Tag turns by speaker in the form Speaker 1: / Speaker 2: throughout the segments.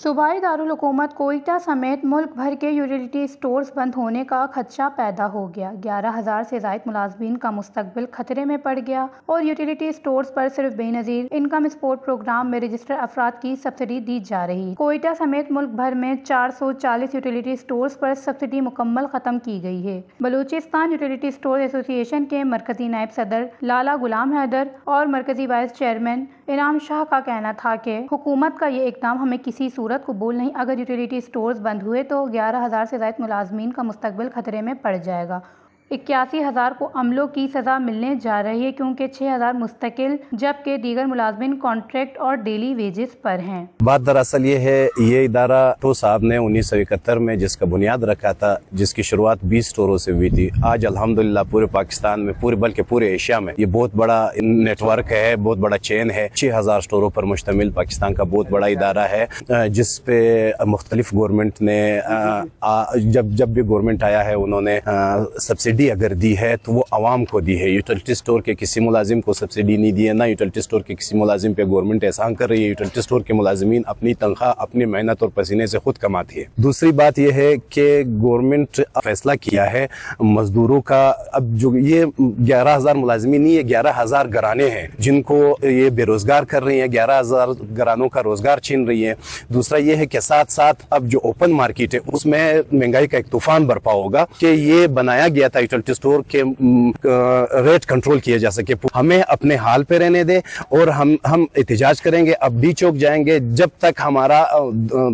Speaker 1: सूबाई दारुल हुकूमत कोयटा समेत मुल्क भर के यूटिलिटी स्टोर्स बंद होने का खदशा पैदा हो गया। 11,000 से ज़ायद मुलाजमीन का मुस्तकबिल खतरे में पड़ गया और यूटिलिटी स्टोर्स पर सिर्फ बेनज़ीर इनकम सपोर्ट प्रोग्राम में रजिस्टर्ड अफराद की सब्सिडी दी जा रही। कोयटा समेत मुल्क भर में 440 यूटिलिटी स्टोर्स पर सब्सिडी मुकम्मल खत्म की गई है। बलूचिस्तान यूटिलिटी स्टोर एसोसिएशन के मरकजी नायब सदर लाला गुलाम हैदर और मरकजी वाइस चेयरमैन इनाम शाह का कहना था कि हुकूमत का ये इक़दाम हमें किसी सूरत कबूल नहीं। अगर यूटिलिटी स्टोर्स बंद हुए तो 11,000 से ज़ायद मुलाजमीन का मुस्तकबिल खतरे में पड़ जाएगा। 81,000 को अमलों की सज़ा मिलने जा रही है क्योंकि 6,000 मुस्तकिल जबकि दीगर मुलाजमीन कॉन्ट्रैक्ट और डेली वेजेस पर हैं।
Speaker 2: बात दरअसल ये है, ये इदारा तो साहब ने 1971 में जिसका बुनियाद रखा था, जिसकी शुरुआत 20 स्टोरों से हुई थी। आज अल्हम्दुलिल्लाह पूरे पाकिस्तान में, बल्कि पूरे एशिया में ये बहुत बड़ा नेटवर्क है, बहुत बड़ा चेन है। 6,000 स्टोरों पर मुश्तमिल पाकिस्तान का बहुत बड़ा इदारा है, जिस पे मुख्तलिफ गवर्नमेंट ने जब भी गवर्नमेंट आया है उन्होंने सब्सिडी अगर दी है तो वो आवाम को दी है। यूटिलिटी स्टोर के किसी मुलाजिम को सब्सिडी नहीं दी है, ना यूटिलिटी स्टोर के किसी मुलाजिम पे गवर्नमेंट एहसान कर रही है। यूटिलिटी स्टोर के मुलाजिमीन अपनी तनख्वाह अपनी मेहनत और पसीने से खुद कमाती है। दूसरी बात यह है कि गवर्नमेंट फैसला किया है मजदूरों का, अब जो ये 11,000 मुलाजिमीन नहीं, ये 11,000 घराने हैं जिनको ये बेरोजगार कर रही हैं, 11,000 घरानों का रोजगार छीन रही है। दूसरा ये है कि साथ साथ अब जो ओपन मार्केट है उसमें महंगाई का एक तूफान बरपा होगा कि ये बनाया गया था यूटिलिटी स्टोर के रेट कंट्रोल किए जा सके। हमें अपने हाल पे रहने दे और हम एहतजाज करेंगे। अब डी चौक जाएंगे जब तक हमारा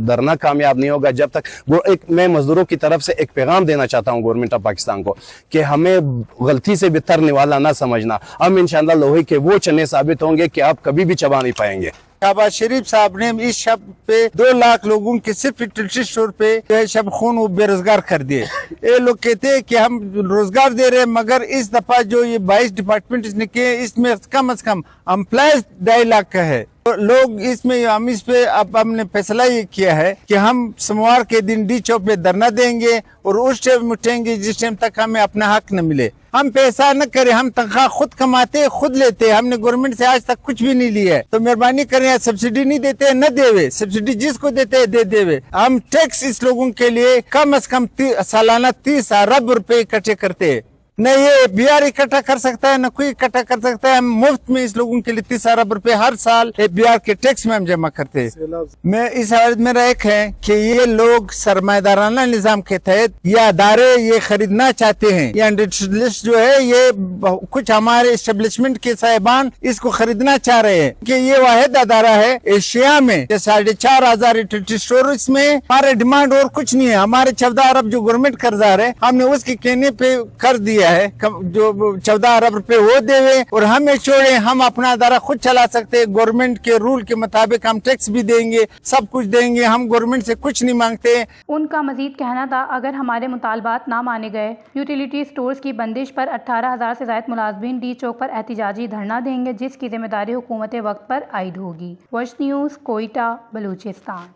Speaker 2: धरना कामयाब नहीं होगा, जब तक वो मैं मजदूरों की तरफ से एक पैगाम देना चाहता हूँ गवर्नमेंट ऑफ पाकिस्तान को कि हमें गलती से भी तरने वाला ना समझना। हम इंशाअल्लाह लोहे के वो चने साबित होंगे कि आप कभी भी चबा नहीं पाएंगे।
Speaker 3: शहबाज शरीफ साहब ने इस शब पे 2 लाख लोगों के सिर्फ यूटिलिटी स्टोर पे शब खून वो बेरोजगार कर दिए। ये लोग कहते हैं कि हम रोजगार दे रहे हैं, मगर इस दफा जो ये 22 डिपार्टमेंट इसने किए इसमें कम से कम एम्प्लॉयज 2.5 लाख का है। तो लोग इसमें हम इस पे अब हमने फैसला ये किया है कि हम सोमवार के दिन डी चौक पे धरना देंगे और उस टाइम उठेंगे जिस टाइम तक हमें अपना हक न मिले। हम पैसा न करें, हम तनख्वाह खुद कमाते खुद लेते, हमने गवर्नमेंट से आज तक कुछ भी नहीं लिया है। तो मेहरबानी करें, सब्सिडी नहीं देते न देवे, सब्सिडी जिसको देते हैं दे देवे। हम टैक्स इस लोगों के लिए कम से कम सालाना 30 अरब रुपए इकट्ठे करते हैं। न ये बिहार इकट्ठा कर सकता है, न कोई इकट्ठा कर सकता है। हम मुफ्त में इस लोगों के लिए 30 अरब रुपए हर साल बिहार के टैक्स में हम जमा करते हैं। मैं इस हालत में एक है कि ये लोग सरमायादाराना निजाम के तहत ये अदारे ये खरीदना चाहते हैं। ये इंडस्ट्रियलिस्ट जो है ये कुछ हमारे एस्टेब्लिशमेंट के साहिबान इसको खरीदना चाह रहे हैं कि ये वाहिद अदारा है एशिया में 4,500 यूटिलिटी स्टोर, इसमें हमारे डिमांड और कुछ नहीं है। हमारे 14 अरब जो गवर्नमेंट कर्जदार है हमने उसके कहने पे कर दिया है, जो 14 अरब रुपए वो देवे और हमें छोड़े, हम अपना अदारा खुद चला सकते हैं। गवर्नमेंट के रूल के मुताबिक हम टैक्स भी देंगे, सब कुछ देंगे, हम गवर्नमेंट से कुछ नहीं मांगते।
Speaker 1: उनका मजीद कहना था, अगर हमारे मुतालबात ना माने गए यूटिलिटी स्टोर्स की बंदिश पर 18,000 से ज़ायद मुलाजमीन डी चौक पर एहतिजाजी धरना देंगे, जिसकी जिम्मेदारी हुकूमत वक्त पर आयद होगी। वश न्यूज़, कोयटा, बलूचिस्तान।